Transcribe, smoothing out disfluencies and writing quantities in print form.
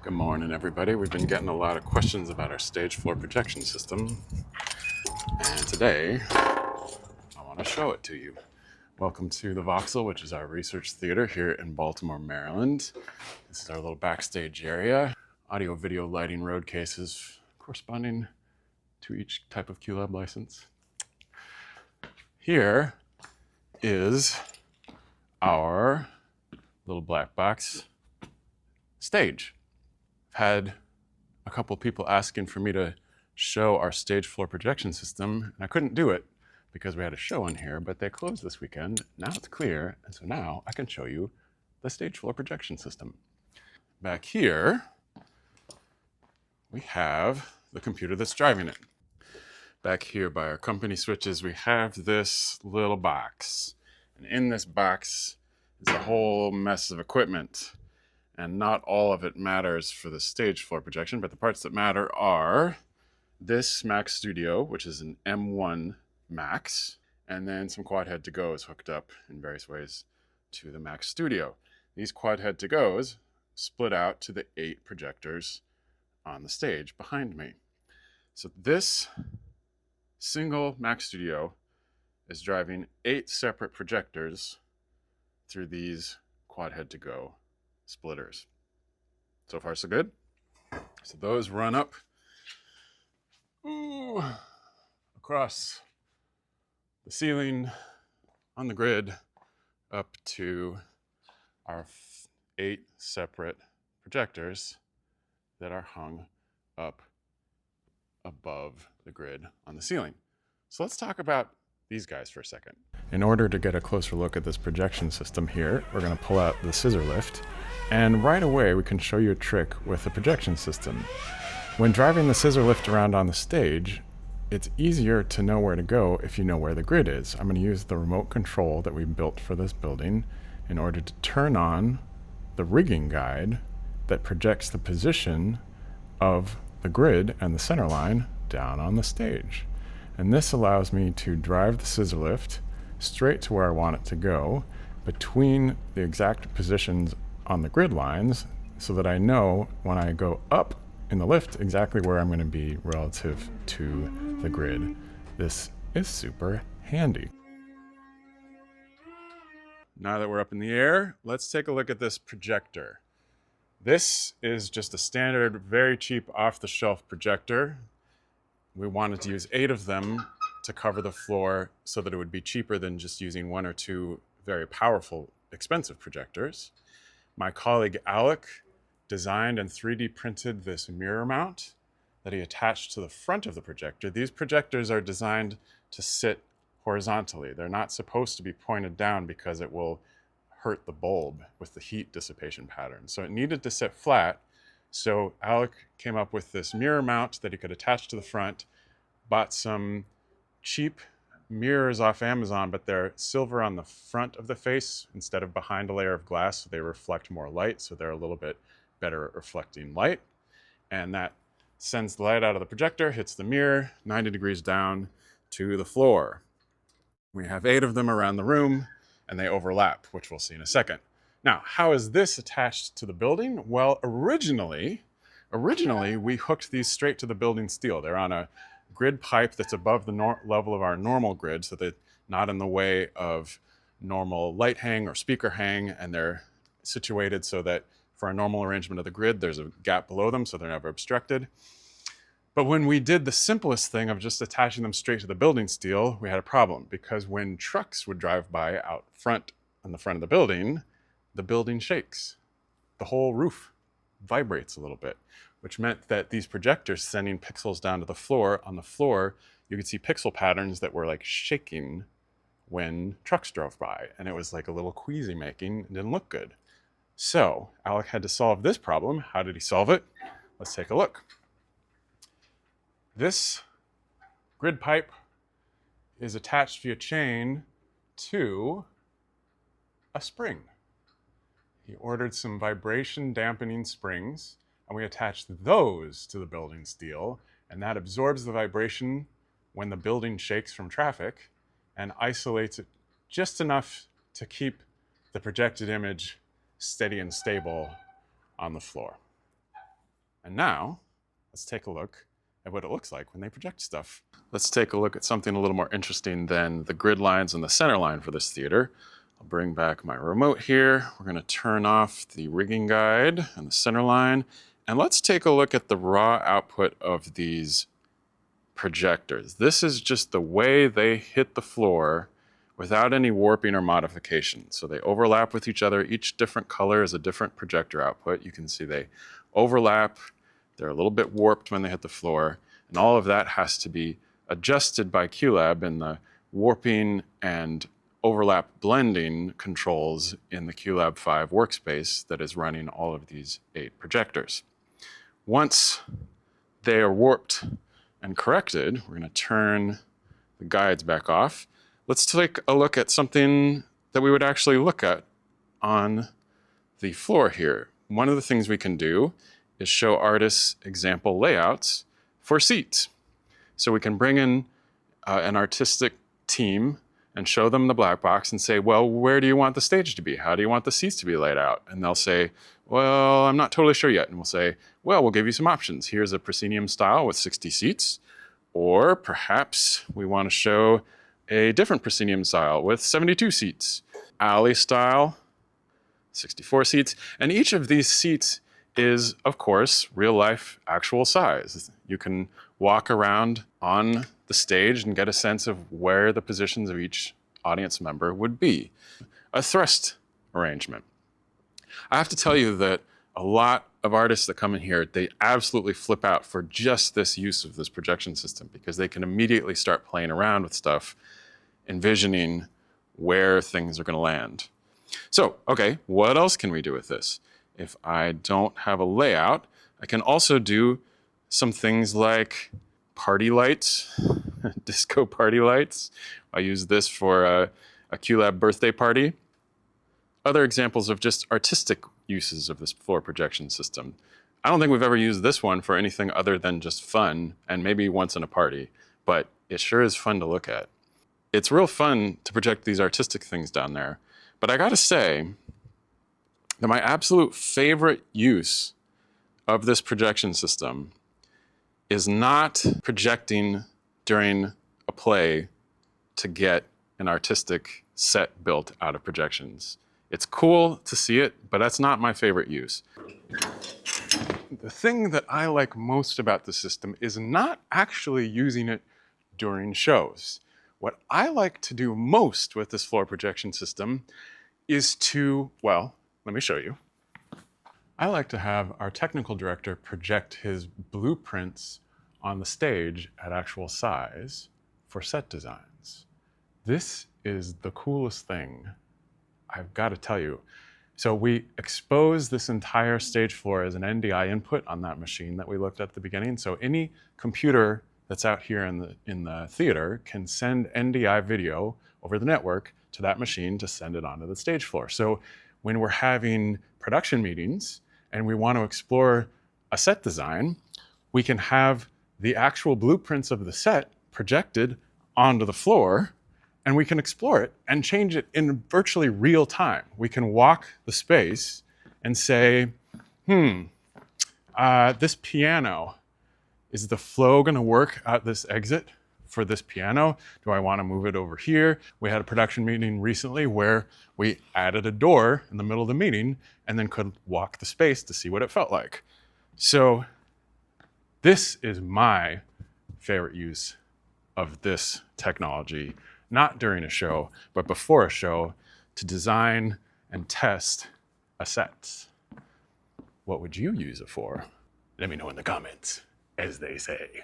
Good morning, everybody. We've been getting a lot of questions about our stage floor projection system, and today I want to show it to you. Welcome to the Voxel, which is our research theater here in Baltimore, Maryland. This is our little backstage area. Audio, video, lighting, road cases corresponding to each type of QLab license. Here is our little black box stage. Had a couple people asking for me to show our stage floor projection system, and I couldn't do it because we had a show in here, but they closed this weekend. Now it's clear, and so now I can show you the stage floor projection system. Back here, we have the computer that's driving it. Back here by our company switches, we have this little box. And in this box is a whole mess of equipment. And not all of it matters for the stage floor projection, but the parts that matter are this Mac Studio, which is an M1 Max, and then some quad head to goes hooked up in various ways to the Mac Studio. These quad head to goes split out to the 8 projectors on the stage behind me. So this single Mac Studio is driving 8 separate projectors through these quad head to go splitters. So far, so good. So those run up across the ceiling on the grid up to our 8 separate projectors that are hung up above the grid on the ceiling. So let's talk about these guys for a second. In order to get a closer look at this projection system here, we're going to pull out the scissor lift, and right away we can show you a trick with the projection system. When driving the scissor lift around on the stage, it's easier to know where to go if you know where the grid is. I'm going to use the remote control that we built for this building in order to turn on the rigging guide that projects the position of the grid and the center line down on the stage. And this allows me to drive the scissor lift straight to where I want it to go between the exact positions on the grid lines so that I know when I go up in the lift exactly where I'm going to be relative to the grid. This is super handy. Now that we're up in the air, let's take a look at this projector. This is just a standard, very cheap off-the-shelf projector. We wanted to use 8 of them to cover the floor so that it would be cheaper than just using 1 or 2 very powerful, expensive projectors. My colleague Alec designed and 3D printed this mirror mount that he attached to the front of the projector. These projectors are designed to sit horizontally. They're not supposed to be pointed down because it will hurt the bulb with the heat dissipation pattern. So it needed to sit flat. So Alec came up with this mirror mount that he could attach to the front, bought some cheap mirrors off Amazon, but they're silver on the front of the face instead of behind a layer of glass, so they reflect more light, so they're a little bit better at reflecting light. And that sends the light out of the projector, hits the mirror, 90 degrees down to the floor. We have 8 of them around the room, and they overlap, which we'll see in a second. Now, how is this attached to the building? Well, originally we hooked these straight to the building steel. They're on a grid pipe that's above the level of our normal grid, so they're not in the way of normal light hang or speaker hang, and they're situated so that for a normal arrangement of the grid, there's a gap below them, so they're never obstructed. But when we did the simplest thing of just attaching them straight to the building steel, we had a problem, because when trucks would drive by out front on the front of the building shakes. The whole roof vibrates a little bit, which meant that these projectors sending pixels down to the floor, on the floor, you could see pixel patterns that were like shaking when trucks drove by. And it was like a little queasy making, it didn't look good. So Alec had to solve this problem. How did he solve it? Let's take a look. This grid pipe is attached via chain to a spring. He ordered some vibration dampening springs, and we attached those to the building steel, and that absorbs the vibration when the building shakes from traffic and isolates it just enough to keep the projected image steady and stable on the floor. And now, let's take a look at what it looks like when they project stuff. Let's take a look at something a little more interesting than the grid lines and the center line for this theater. I'll bring back my remote here. We're going to turn off the rigging guide and the center line. And let's take a look at the raw output of these projectors. This is just the way they hit the floor without any warping or modification. So they overlap with each other. Each different color is a different projector output. You can see they overlap. They're a little bit warped when they hit the floor. And all of that has to be adjusted by QLab in the warping and overlap blending controls in the QLab 5 workspace that is running all of these 8 projectors. Once they are warped and corrected, we're going to turn the guides back off. Let's take a look at something that we would actually look at on the floor here. One of the things we can do is show artists example layouts for seats. So we can bring in an artistic team and show them the black box and say, well, where do you want the stage to be? How do you want the seats to be laid out? And they'll say, well, I'm not totally sure yet. And we'll say, well, we'll give you some options. Here's a proscenium style with 60 seats. Or perhaps we want to show a different proscenium style with 72 seats. Alley style, 64 seats. And each of these seats is, of course, real life actual size. You can walk around on the stage and get a sense of where the positions of each audience member would be. A thrust arrangement. I have to tell you that a lot of artists that come in here, they absolutely flip out for just this use of this projection system because they can immediately start playing around with stuff, envisioning where things are going to land. So, okay, what else can we do with this? If I don't have a layout, I can also do some things like party lights, disco party lights. I use this for a QLab birthday party. Other examples of just artistic uses of this floor projection system. I don't think we've ever used this one for anything other than just fun, and maybe once in a party, but it sure is fun to look at. It's real fun to project these artistic things down there, but I gotta say that my absolute favorite use of this projection system is not projecting during a play to get an artistic set built out of projections. It's cool to see it, but that's not my favorite use. The thing that I like most about the system is not actually using it during shows. What I like to do most with this floor projection system is to, well, let me show you. I like to have our technical director project his blueprints on the stage at actual size for set designs. This is the coolest thing, I've got to tell you. So we expose this entire stage floor as an NDI input on that machine that we looked at the beginning. So any computer that's out here in the theater can send NDI video over the network to that machine to send it onto the stage floor. So when we're having production meetings and we want to explore a set design, we can have the actual blueprints of the set projected onto the floor, and we can explore it and change it in virtually real time. We can walk the space and say, this piano, is the flow going to work at this exit for this piano? Do I want to move it over here? We had a production meeting recently where we added a door in the middle of the meeting and then could walk the space to see what it felt like. So this is my favorite use of this technology, not during a show, but before a show, to design and test a set. What would you use it for? Let me know in the comments, as they say.